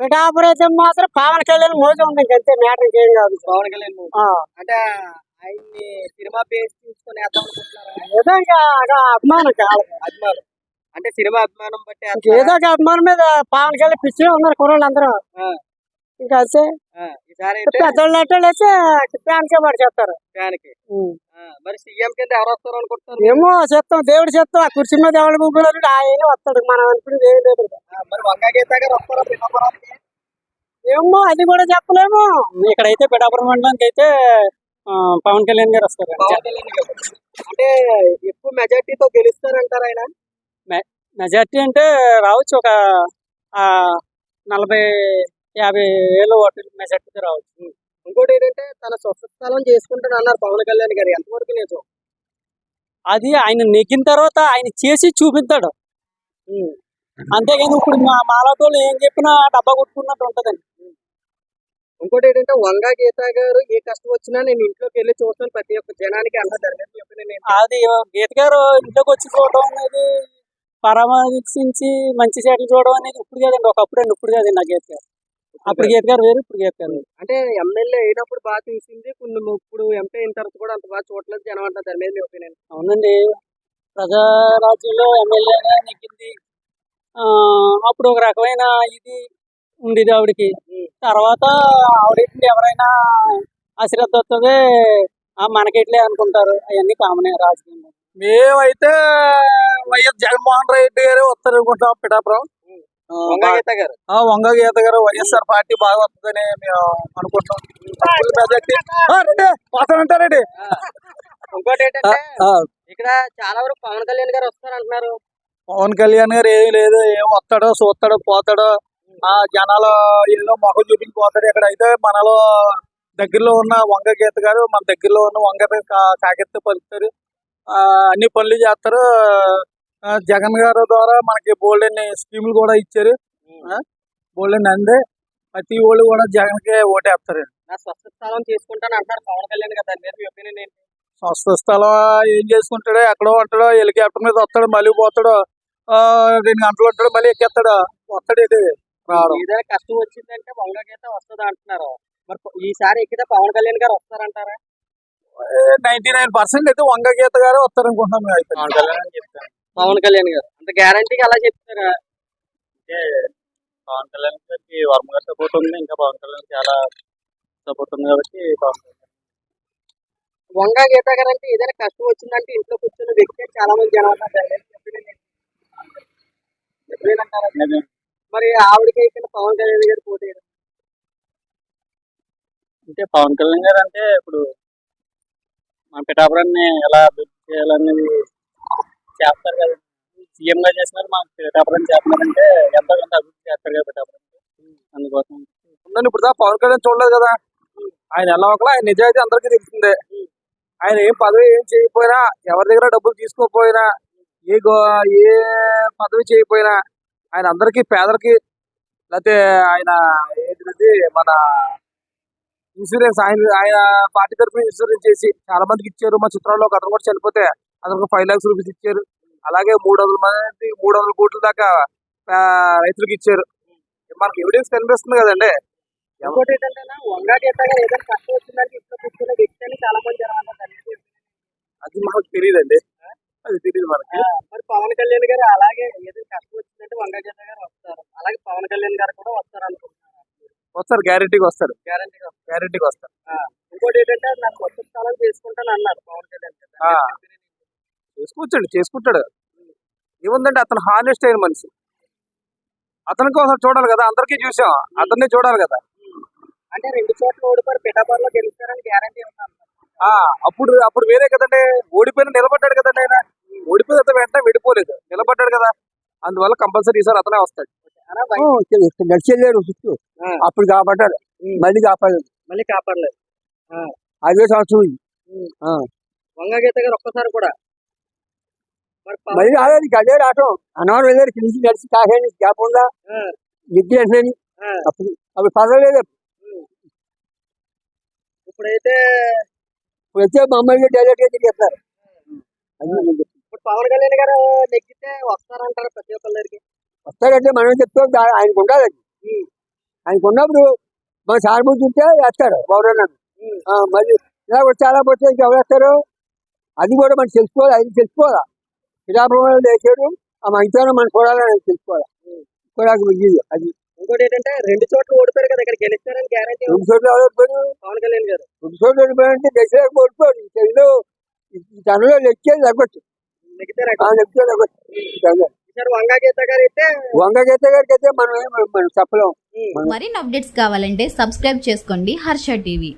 పిఠాపురం అయితే మాత్రం పవన్ కళ్యాణ్ మోజు ఉంది, ఇంకంతే, మ్యాటర్ ఇంకేం కాదు. పవన్ కళ్యాణ్ movie. ఆ, అంటే ఆయన్ని సినిమా పేజ్ తీసుకొని వేద్దాం అనుకుంటున్నారా? ఏదో ఇంకా అభిమానం కాదు. అభిమానం అంటే సినిమా అభిమానం బట్టి ఏదో ఒక అభిమానం మీద పవన్ కళ్యాణ్ పిచ్చి ఉన్నారు కుర్రోళ్ళు అందరూ. ఇంకా అయితే ఈసారి అయితే పెద్దోళ్ళు అట్టోళ్ళు అయితే ఫ్యాన్కే పడి చేస్తారు. ఫ్యాన్కి. మరి సీఎం కింద ఎవరు వస్తారు అనుకుంటున్నారు? ఏమో చెప్తాం, దేవుడు చెప్తాం. ఆ కుర్చీ మీద ఎవరు కూర్చున్నాడు ఆయన వస్తాడు, మనం అనుకునేది ఏం లేదు. మరి వంగా గీత గారు వస్తారా పిఠాపురానికి? ఏమో అది కూడా చెప్పలేము. ఇక్కడైతే పిఠాపురం మండలానికి అయితే పవన్ కళ్యాణ్ గారు వస్తారు. పవన్ కళ్యాణ్ గారు అంటే ఎక్కువ మెజార్టీతో గెలుస్తారంటారు ఆయన? మెజార్టీ అంటే రావచ్చు, ఒక 40-50 వేల ఓట్లు మెజార్టీతో రావచ్చు. ఇంకోటి ఏంటంటే తన సొంత స్థలం చేసుకుంటాను అన్నారు పవన్ కళ్యాణ్ గారు, ఎంతవరకు నిజం? అది ఆయన నెగ్గిన తర్వాత ఆయన చేసి చూపిస్తాడు. అంతేగాని ఇప్పుడు మాలాటోళ్ళు ఏం చెప్పినా డబ్బా కొట్టుకున్నట్టు ఉంటదండి. ఇంకోటి ఏంటంటే వంగా గీత గారు ఏ కష్టం వచ్చినా నేను ఇంట్లోకి వెళ్ళి చూస్తాను ప్రతి ఒక్క జనానికి అన్నారు. అది గీత గారు ఇంట్లోకి వచ్చి చూడడం అనేది, పరామర్శించి మంచి చెట్లు చూడడం అనేది ఇప్పుడు కదండి, ఒకప్పుడు అండి, ఇప్పుడు కదండి. నా గీత గారు అప్పుడు గీత గారు వేరు, ఇప్పుడు గీత గారు వేరు. అంటే ఎమ్మెల్యే అయినప్పుడు బాగా చూసింది, కొన్ని ఇప్పుడు ఎంపీ అయిన తర్వాత కూడా అంత బాగా చూడలేదు జనం అంటారు. దాని మీద మీ ఒపీనియన్? అవునండి, ప్రజారాజ్యంలో ఎమ్మెల్యేగా నెగ్గింది. అప్పుడు ఒక రకమైన ఇది ఉండేది ఆవిడకి. తర్వాత ఆవిడ ఎవరైనా అశ్రద్ధ వస్తుంది, మనకెట్లే అనుకుంటారు. అవన్నీ కామనే రాజకీయంలో. మేమైతే వైఎస్ జగన్మోహన్ రెడ్డి గారు వస్తారు అనుకుంటాం పిఠాపురం. వంగా గీత గారు వంగ గీత గారు వైఎస్ఆర్ పార్టీ బాగా వస్తుందని మేము అనుకుంటాం. పోతానంటారండి. ఇంకోటి ఏంటంటే ఇక్కడ చాలా వరకు పవన్ కళ్యాణ్ గారు వస్తారు అంటున్నారు. పవన్ కళ్యాణ్ గారు ఏమి లేదు, ఏం వస్తాడో చూస్తాడో పోతాడో, ఆ జనాలు ఏదో మొహం చూపించి పోతాడు. ఇక్కడ అయితే మనలో దగ్గరలో ఉన్న వంగ గీత గారు మన దగ్గరలో ఉన్న వంగ కాకెత్తి పలుకుతారు, అన్ని పనులు చేస్తారు. జగన్ గారు ద్వారా మనకి బోల్డెన్ని స్కీములు కూడా ఇచ్చారు, బోల్డెన్ని అందే. ప్రతి వాళ్ళు కూడా జగన్ కే ఓటేస్తారు. నా స్వస్థ స్థలం చేసుకుంటాను అంటారు పవన్ కళ్యాణ్ గారు, దాని మీద మీ ఒపీనియన్ ఏంటి? స్వస్థ స్థలం ఏం చేసుకుంటాడో, ఎక్కడో ఉంటాడో, హెలికాప్టర్ మీద వస్తాడు, మళ్ళీ పోతాడు, 2 గంటలు ఉంటాడు, మళ్ళీ ఎక్కేస్తాడు, వస్తాడు. ఇది రావడం ఏదైనా కష్టం వచ్చిందంటే వంగ గీత వస్తుంది అంటున్నారు. మరి ఈసారి ఎక్కితే పవన్ కళ్యాణ్ గారు వస్తారంటారా? 99% అయితే వంగ గీత గారు వస్తారు అనుకుంటున్నాం. పవన్ కళ్యాణ్ గారు అంత గ్యారంటీగా అలా చెప్తారా? అంటే పవన్ కళ్యాణ్ గారికి వర్మ గారి సపోర్ట్ ఉంది, ఇంకా పవన్ కళ్యాణ్ చాలా సపోర్ట్ ఉంది కాబట్టి వంగా గీత గారు అంటే ఏదైనా కష్టం వచ్చిందంటే ఇంట్లో కూర్చున్న వ్యక్తి చాలా మంది జనం అంటారు. మరి ఆవిడకి ఇక్కడ పవన్ కళ్యాణ్ గారు పోటీ అంటే పవన్ కళ్యాణ్ గారు అంటే ఇప్పుడు మన పిఠాపురాన్ని ఎలా అభివృద్ధి చేయాలనేది చేస్తారు కదా. సీఎం గా చేసినారు, మన పిఠాపురం చేస్తున్నారంటే ఎంతో కొంత అభివృద్ధి చేస్తారు కదా పిఠాపురం. అందుకోసం ఇప్పుడు పవన్ కళ్యాణ్ చూడలేదు కదా, ఆయన ఎలా ఒకలా ఆయన నిజాయితీ అందరికీ తెలిసిందే. ఆయన ఏం పదవి ఏం చేయకపోయినా, ఎవరి దగ్గర డబ్బులు తీసుకోకపోయినా, ఏ పదవి చేయకపోయినా, ఆయన అందరికీ పేదలకి, లేకపోతే ఆయన ఏంటిది మన ఇన్సూరెన్స్, ఆయన పార్టీ తరఫున ఇన్సూరెన్స్ చేసి చాలా మందికి ఇచ్చారు. మా చిత్రంలో ఒక అతను కూడా చనిపోతే అతనికి 5 lakhs రూపీస్ ఇచ్చారు. అలాగే 300 కోట్ల దాకా రైతులకు ఇచ్చారు. మనకి ఎవిడెన్స్ కనిపిస్తుంది కదండి. ఇంకోటి ఏంటంటే వంగా గీత గారు ఏదైనా కష్టం వచ్చిందంటే ఇంట్లో కూర్చున్న వ్యక్తి అని చాలా మంది జనం అంటారు. అది మనకు తెలియదండి, అది తెలియదు మనకి. మరి పవన్ కళ్యాణ్ గారు అలాగే ఏదైనా కష్టం వచ్చిందంటే వంగా గీత గారు వస్తారు, అలాగే పవన్ కళ్యాణ్ గారు కూడా వస్తారు అనుకుంటున్నారు. వస్తారు, గ్యారెంటీగా వస్తారు, గ్యారెంటీగా వస్తారు. ఇంకోటి ఏంటంటే నాకు కొత్త స్థలం చేసుకుంటాను అన్నారు పవన్ కళ్యాణ్ గారు. చేసుకుంటాడు. ఏముందంటే అతను హానెస్ట్ అయిన మనిషి, అతనికి ఒకసారి చూడాలి కదా, అందరికీ చూసాం, అతన్ని చూడాలి కదా. అంటే 2 చోట్ల ఓడిపోయి పిఠాపురంలో గెలుస్తారని గ్యారెంటీ ఉన్నాను. అప్పుడు వేరే కదండి, ఓడిపోయిన నిలబడ్డాడు కదండి. ఆయన ఓడిపోయిన వెంటనే విడిపోలేదు, నిలబడ్డాడు కదా. అందువల్ల కంపల్సరీ ఈసారి అతనే వస్తాడు. నడిచెళ్ళారు చుట్టూ, అప్పుడు కాపాడారు, మళ్ళీ కాపాడలేదు. 5వ సంవత్సరం వంగా గీత గారు ఒక్కసారి కూడా మళ్ళీ రాలేదు. అదే రావటం అన్నవరం వెళ్ళారు, కింది నడిచి కాకాని కాకుండా నిద్ర అంటున్నాను. అప్పుడు పర్వాలేదు. ఇప్పుడైతే మమ్మల్ని డైరెక్ట్ గా తిరిగేస్తారు. ఇప్పుడు పవన్ కళ్యాణ్ గారు నెగ్గితే వస్తారంటారు ప్రతి ఒక్కరికి. వస్తారంటే మనం చెప్తాం, ఆయనకు ఉండాలి. ఆయనకు ఉన్నప్పుడు మన సానుభూతి ఉంటే వేస్తారు ఎవరన్నా మరి ఇలా కూడా చాలా పోతే ఎవరు వేస్తారు అది కూడా మనం తెలుసుకోవాలి అది తెలుసుకోవాలా పిఠాపురం వేసాడు ఆ మంచితనం మనం చూడాలని తెలుసుకోవాలి కూడా అది ఇంకోటి ఏంటంటే 2 చోట్ల ఓడిపోయారు కదా, ఇక్కడ గెలుస్తారని గ్యారంటీ 2 చోట్ల ఎవరు ఓడిపోయారు పవన్ కళ్యాణ్ గారు. 2 చోట్ల ఓడిపోయారంటే దశలకు ఓడిపోయారు ఈ తెలుగులో ఈ తనలో లెక్కేది తగ్గొచ్చు నెగ్గుతారు లెక్కే తగ్గొచ్చు ఈసారి వంగా గీత గారు అయితే వంగగీత గారికి అయితే మనం చెప్పలేం మరిన్ని అప్డేట్స్ కావాలంటే సబ్స్క్రైబ్ చేసుకోండి హర్ష టీవీ.